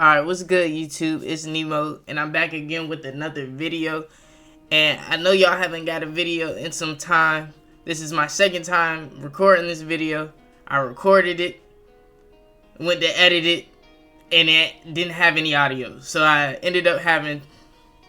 Alright, what's good, YouTube? It's Nemo, and I'm back again with another video. And I know y'all haven't got a video in some time. This is my second time recording this video. I recorded it, went to edit it, and it didn't have any audio. So I ended up having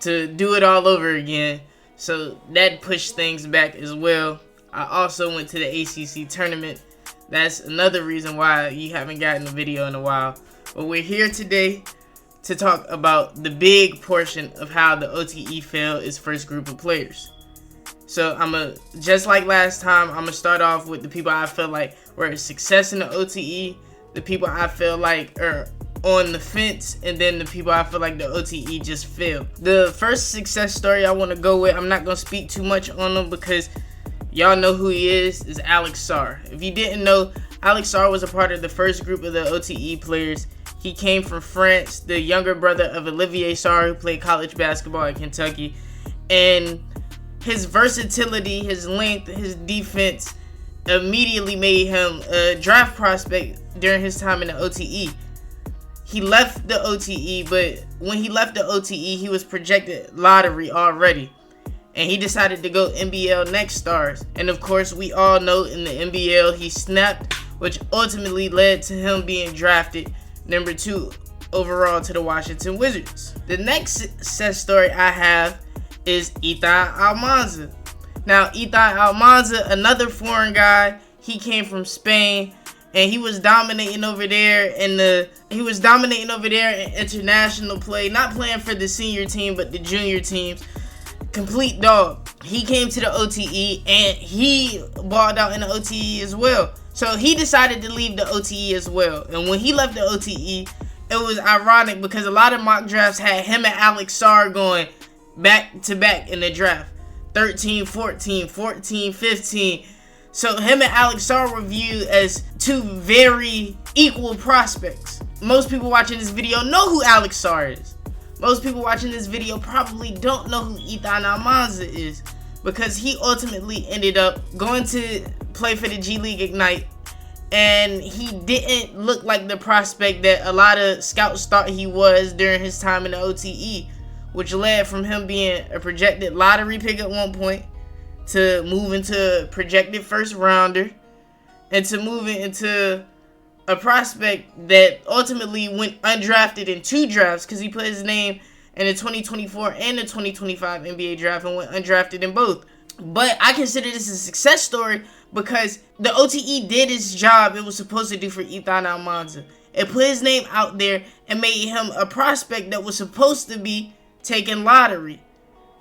to do it all over again. So that pushed things back as well. I also went to the ACC tournament. That's another reason why you haven't gotten a video in a while. But we're here today to talk about the big portion of how the OTE failed its first group of players. So just like last time, I'm gonna start off with the people I feel like were a success in the OTE, the people I feel like are on the fence, and then the people I feel like the OTE just failed. The first success story I want to go with, I'm not gonna speak too much on him because y'all know who he is Alex Sarr. If you didn't know, Alex Sarr was a part of the first group of the OTE players. He came from France, the younger brother of Olivier Sarr, who played college basketball at Kentucky. And his versatility, his length, his defense immediately made him a draft prospect during his time in the OTE. He left the OTE, but when he left the OTE, he was projected lottery already. And he decided to go NBL Next Stars. And of course, we all know in the NBL, he snapped, which ultimately led to him being drafted number 2 overall to the Washington Wizards. The next success story I have is Ethan Almanza. Now, Ethan Almanza, another foreign guy, he came from Spain, and he was dominating over there in international play, not playing for the senior team, but the junior teams. Complete dog. He came to the OTE, and he balled out in the OTE as well. So he decided to leave the OTE as well. And when he left the OTE, it was ironic because a lot of mock drafts had him and Alex Sarr going back to back in the draft. 13, 14, 14, 15. So him and Alex Sarr were viewed as two very equal prospects. Most people watching this video know who Alex Sarr is. Most people watching this video probably don't know who Ethan Almanza is, because he ultimately ended up going to play for the G League Ignite, and he didn't look like the prospect that a lot of scouts thought he was during his time in the OTE, which led from him being a projected lottery pick at one point to moving to a projected first rounder and to moving into a prospect that ultimately went undrafted in 2 drafts because he put his name in the 2024 and the 2025 NBA draft and went undrafted in both. But I consider this a success story because the OTE did its job it was supposed to do for Ethan Almanza. It put his name out there and made him a prospect that was supposed to be taken lottery.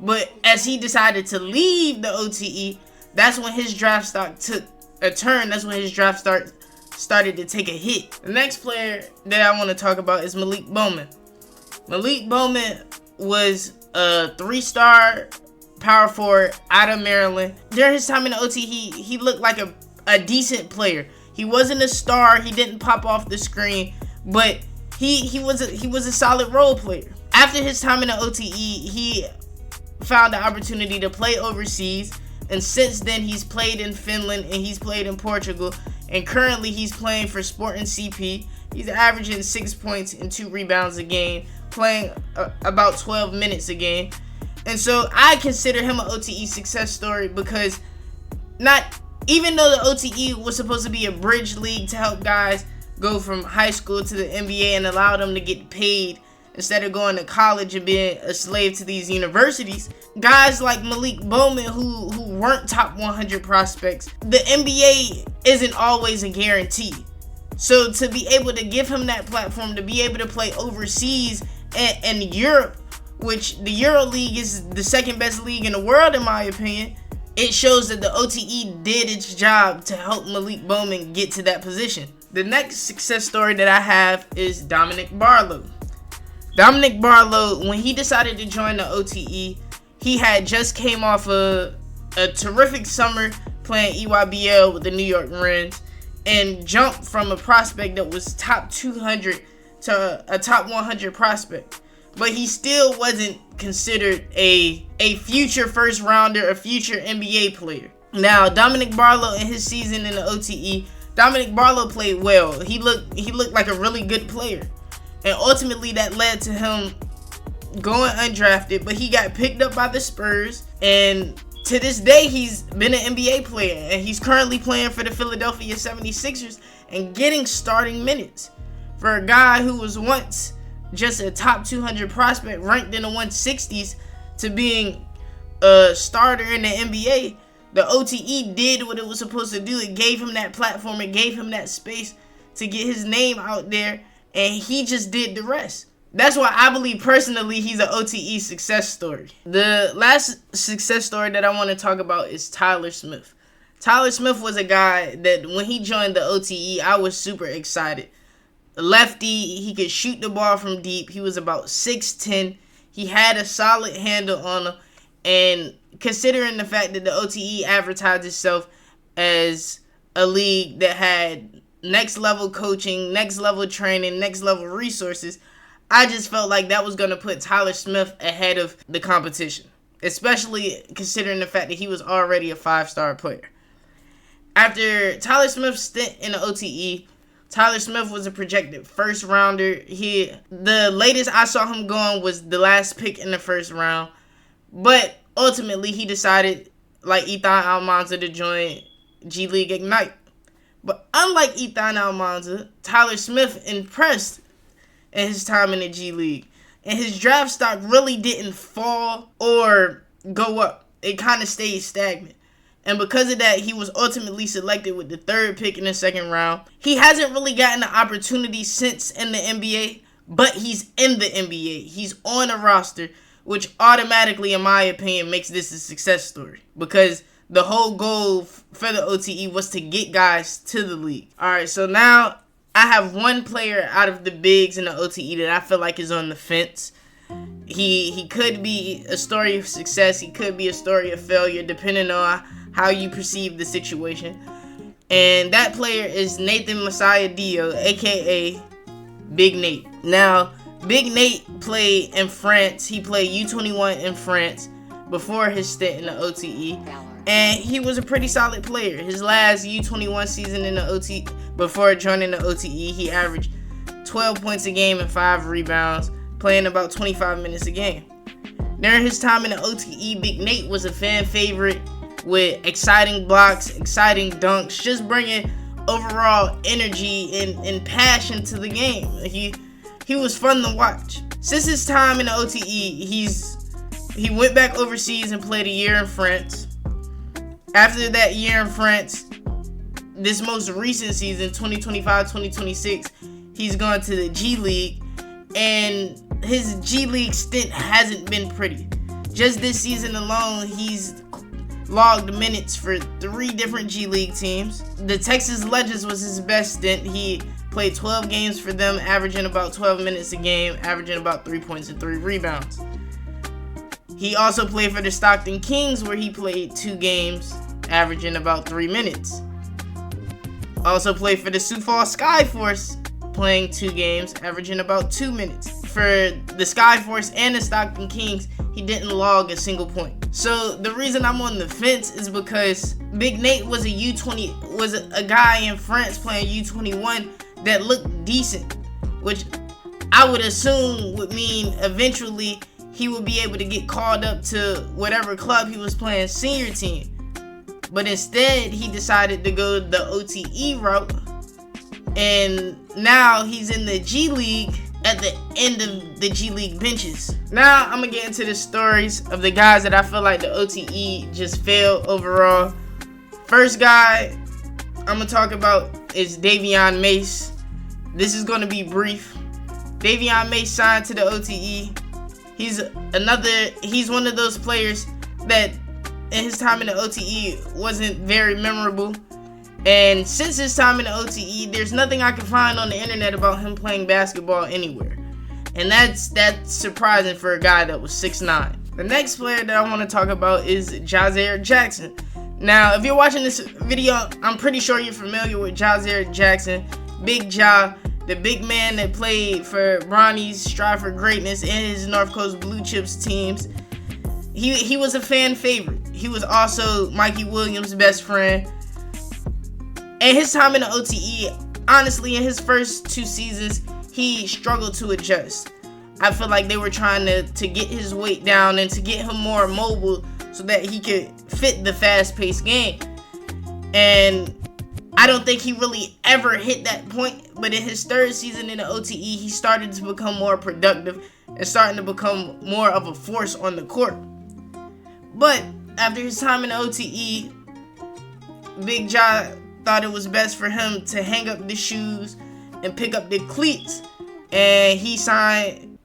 But as he decided to leave the OTE, that's when his draft stock took a turn. That's when his draft started to take a hit. The next player that I want to talk about is Malik Bowman. Malik Bowman was a 3-star power forward out of Maryland. During his time in the OT, he looked like a decent player. He wasn't a star. He didn't pop off the screen, but he was a solid role player. After his time in the OTE, he found the opportunity to play overseas, and since then he's played in Finland and he's played in Portugal, and currently he's playing for Sporting CP. He's averaging 6 points and 2 rebounds a game, playing about 12 minutes a game. And so I consider him an OTE success story because even though the OTE was supposed to be a bridge league to help guys go from high school to the NBA and allow them to get paid instead of going to college and being a slave to these universities, guys like Malik Bowman who weren't top 100 prospects, the NBA isn't always a guarantee. So to be able to give him that platform, to be able to play overseas and Europe, which the Euro League is the second best league in the world in my opinion, it shows that the OTE did its job to help Malik Bowman get to that position. The next success story that I have is Dominic Barlow. Dominic Barlow, when he decided to join the OTE, he had just came off a terrific summer playing EYBL with the New York Rens and jumped from a prospect that was top 200 to a top 100 prospect. But he still wasn't considered a future first rounder, a future NBA player. Now, Dominic Barlow in his season in the OTE, Dominic Barlow played well. He looked like a really good player. And ultimately that led to him going undrafted, but he got picked up by the Spurs, and to this day he's been an NBA player, and he's currently playing for the Philadelphia 76ers and getting starting minutes. For a guy who was once just a top 200 prospect ranked in the 160s to being a starter in the NBA, the OTE did what it was supposed to do. It gave him that platform, it gave him that space to get his name out there, and he just did the rest. That's why I believe personally he's an OTE success story. The last success story that I want to talk about is Tyler Smith. Tyler Smith was a guy that when he joined the OTE, I was super excited. Lefty, he could shoot the ball from deep. He was about 6'10". He had a solid handle on him. And considering the fact that the OTE advertised itself as a league that had next level coaching, next level training, next level resources, I just felt like that was going to put Tyler Smith ahead of the competition, especially considering the fact that he was already a 5-star player. After Tyler Smith's stint in the OTE, Tyler Smith was a projected first rounder. The latest I saw him going was the last pick in the first round, but ultimately he decided, like Ethan Almanza, to join G League Ignite. But unlike Ethan Almanza, Tyler Smith impressed in his time in the G League, and his draft stock really didn't fall or go up. It kind of stayed stagnant, and because of that, he was ultimately selected with the 3rd pick in the 2nd round. He hasn't really gotten the opportunity since in the NBA, but he's in the NBA. He's on a roster, which automatically, in my opinion, makes this a success story, because the whole goal for the OTE was to get guys to the league. Alright, so now I have one player out of the bigs in the OTE that I feel like is on the fence. He could be a story of success. He could be a story of failure, depending on how you perceive the situation. And that player is Nathan Messiah Dio, a.k.a. Big Nate. Now, Big Nate played in France. He played U21 in France before his stint in the OTE. And he was a pretty solid player. His last U21 season in the OTE, before joining the OTE, he averaged 12 points a game and 5 rebounds, playing about 25 minutes a game. During his time in the OTE, Big Nate was a fan favorite with exciting blocks, exciting dunks, just bringing overall energy and passion to the game. He was fun to watch. Since his time in the OTE, he went back overseas and played a year in France. After that year in France, this most recent season, 2025-2026, he's gone to the G League, and his G League stint hasn't been pretty. Just this season alone, he's logged minutes for 3 different G League teams. The Texas Legends was his best stint. He played 12 games for them, averaging about 12 minutes a game, averaging about 3 points and 3 rebounds. He also played for the Stockton Kings, where he played 2 games, averaging about 3 minutes. Also played for the Sioux Falls Skyforce, playing 2 games, averaging about 2 minutes. For the Skyforce and the Stockton Kings, he didn't log a single point. So the reason I'm on the fence is because Big Nate was a guy in France playing U21 that looked decent, which I would assume would mean eventually he would be able to get called up to whatever club he was playing senior team. But instead, he decided to go the OTE route, and now he's in the G League at the end of the G League benches. Now, I'm going to get into the stories of the guys that I feel like the OTE just failed overall. First guy I'm going to talk about is Davion Mace. This is going to be brief. Davion Mace signed to the OTE. He's one of those players that in his time in the OTE wasn't very memorable. And since his time in the OTE, there's nothing I can find on the internet about him playing basketball anywhere. And that's surprising for a guy that was 6'9". The next player that I want to talk about is Jazair Jackson. Now, if you're watching this video, I'm pretty sure you're familiar with Jazair Jackson. Big Ja, the big man that played for Bronny's Strive for Greatness and his North Coast Blue Chips teams. He was a fan favorite. He was also Mikey Williams' best friend. And his time in the OTE, honestly, in his first 2 seasons, he struggled to adjust. I feel like they were trying to get his weight down and to get him more mobile so that he could fit the fast-paced game. And I don't think he really ever hit that point, but in his third season in the OTE, he started to become more productive and starting to become more of a force on the court. But after his time in the OTE, Big Ja thought it was best for him to hang up the shoes and pick up the cleats, and he signed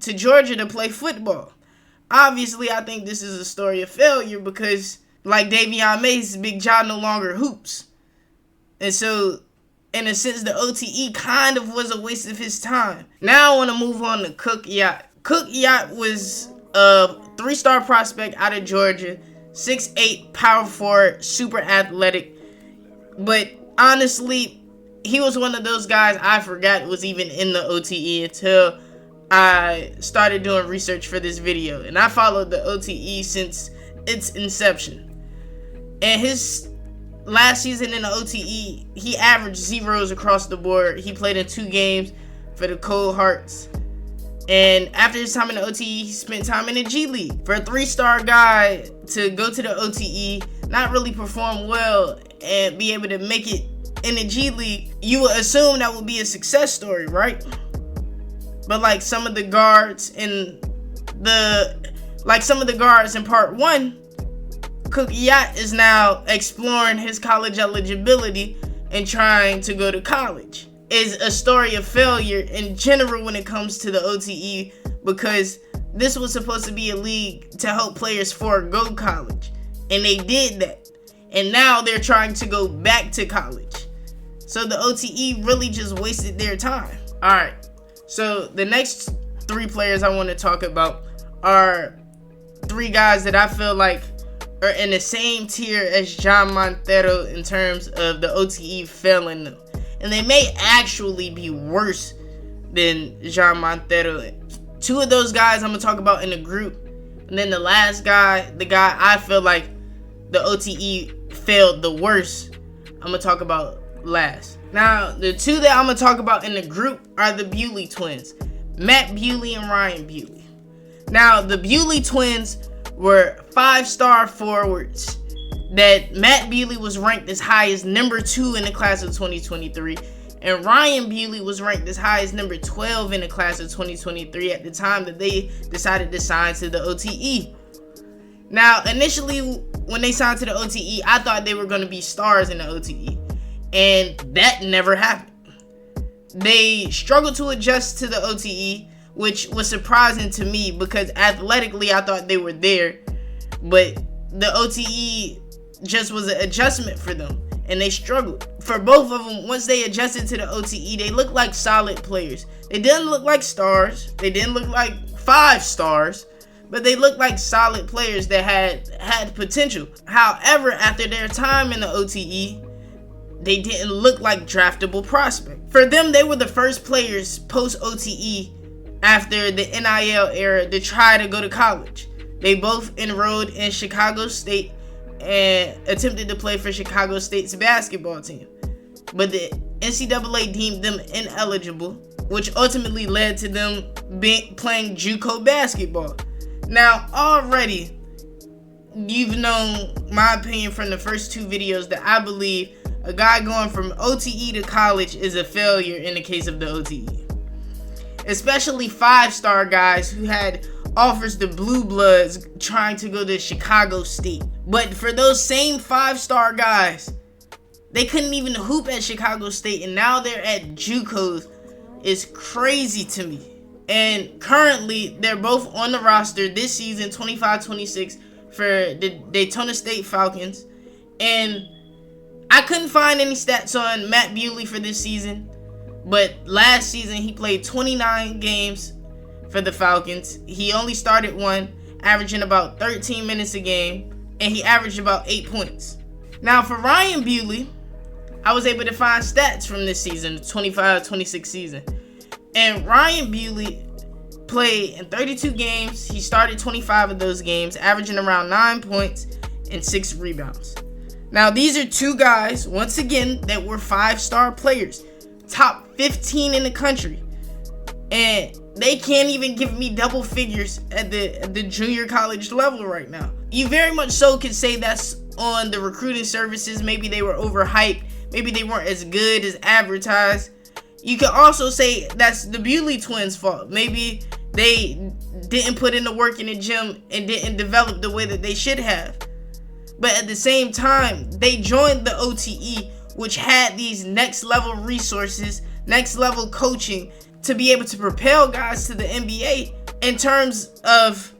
to Georgia to play football. Obviously, I think this is a story of failure because, like Davion Mace, Big Ja no longer hoops. And so, in a sense, the OTE kind of was a waste of his time. Now I want to move on to Cook Yacht. Cook Yacht was a 3-star prospect out of Georgia, 6'8", power forward, super athletic. But honestly, he was one of those guys I forgot was even in the OTE until I started doing research for this video. And I followed the OTE since its inception. And his last season in the OTE, he averaged zeros across the board. He played in 2 games for the Cold Hearts. And after his time in the OTE, he spent time in the G League. For a 3-star guy to go to the OTE, not really perform well, and be able to make it in the G League, you would assume that would be a success story, right? But like some of the guards in part 1, Cook Yacht is now exploring his college eligibility and trying to go to college. Is a story of failure in general when it comes to the OTE, because this was supposed to be a league to help players forego college, and they did that, and now they're trying to go back to college. So the OTE really just wasted their time. Alright, so the next 3 players I want to talk about are 3 guys that I feel like are in the same tier as John Montero in terms of the OTE failing them. And they may actually be worse than Jean Montero. 2 of those guys I'm going to talk about in the group. And then the last guy, the guy I feel like the OTE failed the worst, I'm going to talk about last. Now, the 2 that I'm going to talk about in the group are the Bewley twins. Matt Bewley and Ryan Bewley. Now, the Bewley twins were 5-star forwards that Matt Bewley was ranked as high as number 2 in the class of 2023, and Ryan Bewley was ranked as high as number 12 in the class of 2023 at the time that they decided to sign to the OTE. Now, initially, when they signed to the OTE, I thought they were going to be stars in the OTE, and that never happened. They struggled to adjust to the OTE, which was surprising to me because athletically, I thought they were there, but the OTE just was an adjustment for them, and they struggled. For both of them, once they adjusted to the OTE, they looked like solid players. They didn't look like stars. They didn't look like 5 stars, but they looked like solid players that had potential. However, after their time in the OTE, they didn't look like draftable prospects. For them, they were the first players post-OTE after the NIL era to try to go to college. They both enrolled in Chicago State and attempted to play for Chicago State's basketball team. But the NCAA deemed them ineligible, which ultimately led to them playing JUCO basketball. Now, already, you've known my opinion from the first 2 videos that I believe a guy going from OTE to college is a failure in the case of the OTE. Especially 5-star guys who had offers to Blue Bloods trying to go to Chicago State. But for those same 5-star guys, they couldn't even hoop at Chicago State, and now they're at JUCOs. It's crazy to me. And currently, they're both on the roster this season, 25-26, for the Daytona State Falcons. And I couldn't find any stats on Matt Bewley for this season, but last season he played 29 games for the Falcons. He only started 1, averaging about 13 minutes a game, and he averaged about 8 points. Now for Ryan Bewley, I was able to find stats from this season, the 25-26 season. And Ryan Bewley played in 32 games. He started 25 of those games, averaging around 9 points and 6 rebounds. Now these are 2 guys, once again, that were 5-star players, top 15 in the country. And they can't even give me double figures at the junior college level right now. You very much so could say that's on the recruiting services. Maybe they were overhyped. Maybe they weren't as good as advertised. You could also say that's the Bewley twins' fault. Maybe they didn't put in the work in the gym and didn't develop the way that they should have. But at the same time, they joined the OTE, which had these next level resources, next level coaching to be able to propel guys to the NBA. In terms of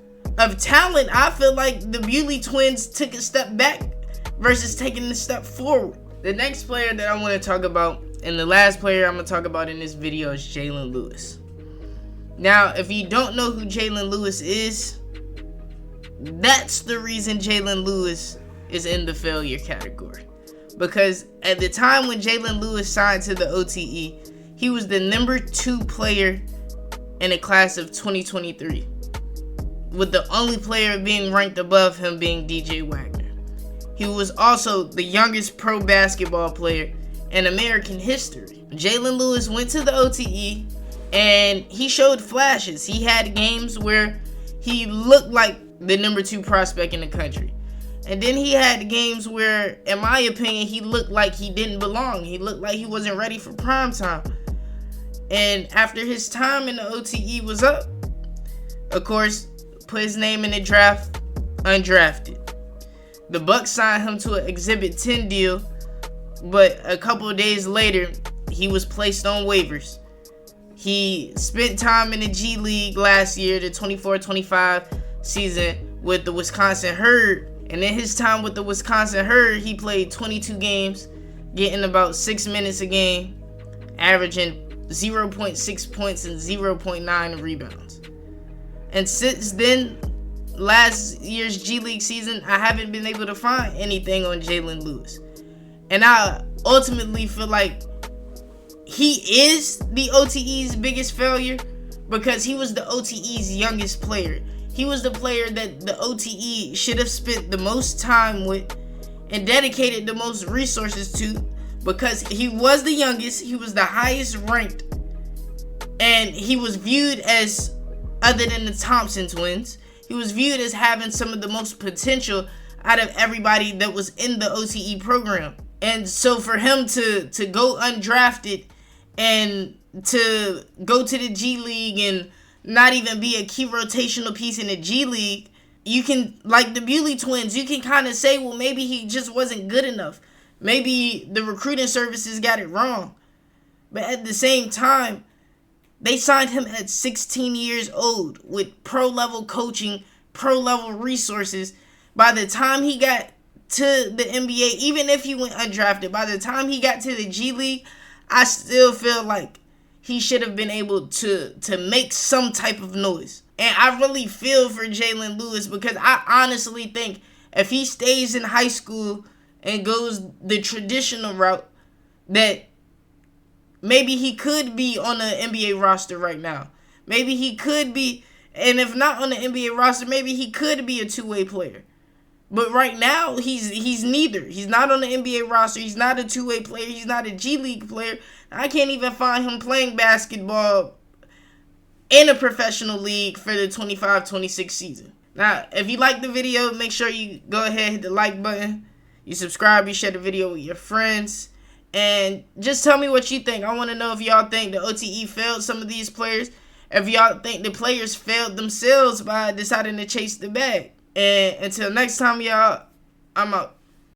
talent, I feel like the Bewley twins took a step back versus taking a step forward. The next player that I want to talk about, and the last player I'm going to talk about in this video, is Jalen Lewis. Now, if you don't know who Jalen Lewis is, that's the reason Jalen Lewis is in the failure category. Because at the time when Jalen Lewis signed to the OTE, he was the number 2 player in the class of 2023, with the only player being ranked above him being DJ Wagner. He was also the youngest pro basketball player in American history. Jalen Lewis went to the OTE and he showed flashes. He had games where he looked like the number 2 prospect in the country. And then he had games where, in my opinion, he looked like he didn't belong. He looked like he wasn't ready for prime time. And after his time in the OTE was up, of course, put his name in the draft, undrafted. The Bucks signed him to an Exhibit 10 deal, but a couple of days later, he was placed on waivers. He spent time in the G League last year, the 24-25 season, with the Wisconsin Herd. And in his time with the Wisconsin Herd, he played 22 games, getting about 6 minutes a game, averaging 0.6 points and 0.9 rebounds. And since then, last year's G League season, I haven't been able to find anything on Jalen Lewis. And I ultimately feel like he is the OTE's biggest failure because he was the OTE's youngest player. He was the player that the OTE should have spent the most time with and dedicated the most resources to, because he was the youngest, he was the highest ranked, and he was viewed as, other than the Thompson twins, he was viewed as having some of the most potential out of everybody that was in the OTE program. And so for him to go undrafted and to go to the G League and not even be a key rotational piece in the G League, you can, like the Bewley twins, you can kind of say, well, maybe he just wasn't good enough. Maybe the recruiting services got it wrong. But at the same time, they signed him at 16 years old with pro-level coaching, pro-level resources. By the time he got to the NBA, even if he went undrafted, by the time he got to the G League, I still feel like he should have been able to make some type of noise. And I really feel for Jalen Lewis because I honestly think if he stays in high school and goes the traditional route, that maybe he could be on the NBA roster right now. Maybe he could be, and if not on the NBA roster, maybe he could be a two-way player. But right now, he's neither. He's not on the NBA roster. He's not a two-way player. He's not a G League player. I can't even find him playing basketball in a professional league for the 25-26 season. Now, if you like the video, make sure you go ahead, hit the like button. You subscribe, you share the video with your friends. And just tell me what you think. I want to know if y'all think the OTE failed some of these players. If y'all think the players failed themselves by deciding to chase the bag. And until next time, y'all, I'm out.